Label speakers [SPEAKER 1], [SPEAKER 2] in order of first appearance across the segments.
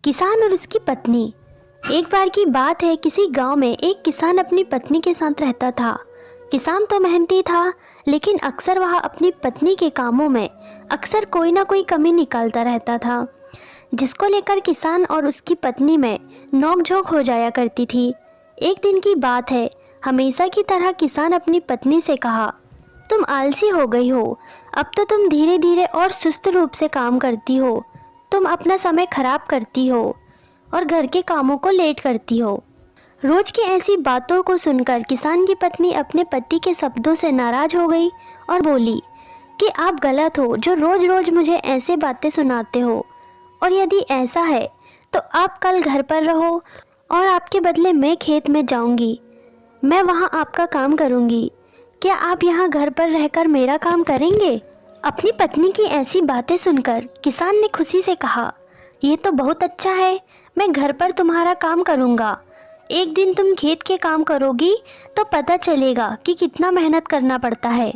[SPEAKER 1] किसान और उसकी पत्नी। एक बार की बात है, किसी गांव में एक किसान अपनी पत्नी के साथ रहता था। किसान तो मेहनती था, लेकिन अक्सर वह अपनी पत्नी के कामों में अक्सर कोई ना कोई कमी निकालता रहता था, जिसको लेकर किसान और उसकी पत्नी में नोक-झोंक हो जाया करती थी। एक दिन की बात है, हमेशा की तरह किसान अपनी पत्नी से कहा, तुम आलसी हो गई हो, अब तो तुम धीरे धीरे और सुस्त रूप से काम करती हो। तुम अपना समय खराब करती हो और घर के कामों को लेट करती हो। रोज की ऐसी बातों को सुनकर किसान की पत्नी अपने पति के शब्दों से नाराज हो गई और बोली कि आप गलत हो जो रोज रोज मुझे ऐसे बातें सुनाते हो, और यदि ऐसा है तो आप कल घर पर रहो और आपके बदले मैं खेत में जाऊंगी। मैं वहां आपका काम करूंगी। क्या आप यहाँ घर पर रहकर मेरा काम करेंगे? अपनी पत्नी की ऐसी बातें सुनकर किसान ने खुशी से कहा, ये तो बहुत अच्छा है, मैं घर पर तुम्हारा काम करूँगा। एक दिन तुम खेत के काम करोगी तो पता चलेगा कि कितना मेहनत करना पड़ता है।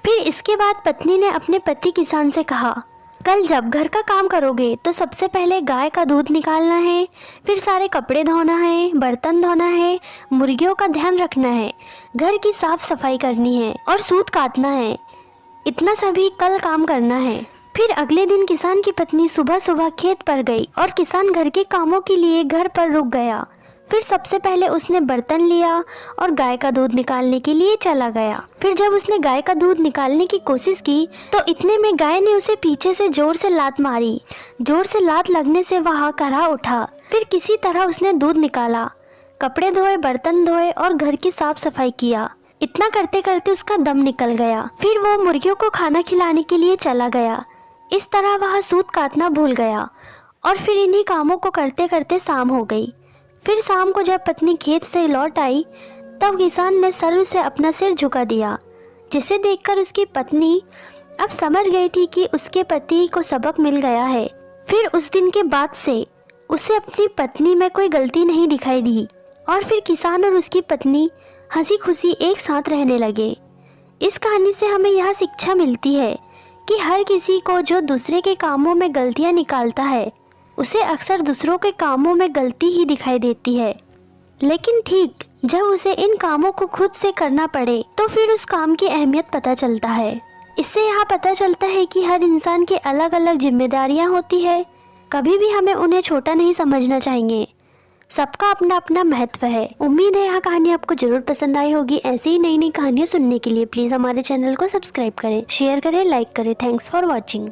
[SPEAKER 1] फिर इसके बाद पत्नी ने अपने पति किसान से कहा, कल जब घर का काम करोगे तो सबसे पहले गाय का दूध निकालना है, फिर सारे कपड़े धोना है, बर्तन धोना है, मुर्गियों का ध्यान रखना है, घर की साफ सफाई करनी है और सूत काटना है। इतना सभी कल काम करना है। फिर अगले दिन किसान की पत्नी सुबह सुबह खेत पर गई और किसान घर के कामों के लिए घर पर रुक गया। फिर सबसे पहले उसने बर्तन लिया और गाय का दूध निकालने के लिए चला गया। फिर जब उसने गाय का दूध निकालने की कोशिश की तो इतने में गाय ने उसे पीछे से जोर से लात मारी। जोर से लात लगने से वह कराह उठा। फिर किसी तरह उसने दूध निकाला, कपड़े धोए, बर्तन धोए और घर की साफ सफाई किया। इतना करते करते उसका दम निकल गया। फिर वो मुर्गियों को खाना खिलाने के लिए चला गया। इस तरह वह सूत काटना भूल गया और फिर इन्हीं कामों को करते करते शाम हो गई। फिर शाम को जब पत्नी खेत से लौट आई तब किसान ने सर्व से अपना सिर झुका दिया, जिसे देखकर उसकी पत्नी अब समझ गई थी कि उसके पति को सबक मिल गया है। फिर उस दिन के बाद से उसे अपनी पत्नी में कोई गलती नहीं दिखाई दी और फिर किसान और उसकी पत्नी हंसी खुशी एक साथ रहने लगे। इस कहानी से हमें यह शिक्षा मिलती है कि हर किसी को जो दूसरे के कामों में गलतियां निकालता है उसे अक्सर दूसरों के कामों में गलती ही दिखाई देती है, लेकिन ठीक जब उसे इन कामों को खुद से करना पड़े तो फिर उस काम की अहमियत पता चलता है। इससे यह पता चलता है कि हर इंसान की अलग अलग जिम्मेदारियां होती है, कभी भी हमें उन्हें छोटा नहीं समझना चाहिए। सबका अपना अपना महत्व है। उम्मीद है यह कहानी आपको जरूर पसंद आई होगी। ऐसी ही नई नई कहानियाँ सुनने के लिए प्लीज़ हमारे चैनल को सब्सक्राइब करें, शेयर करें, लाइक करें। Thanks for watching.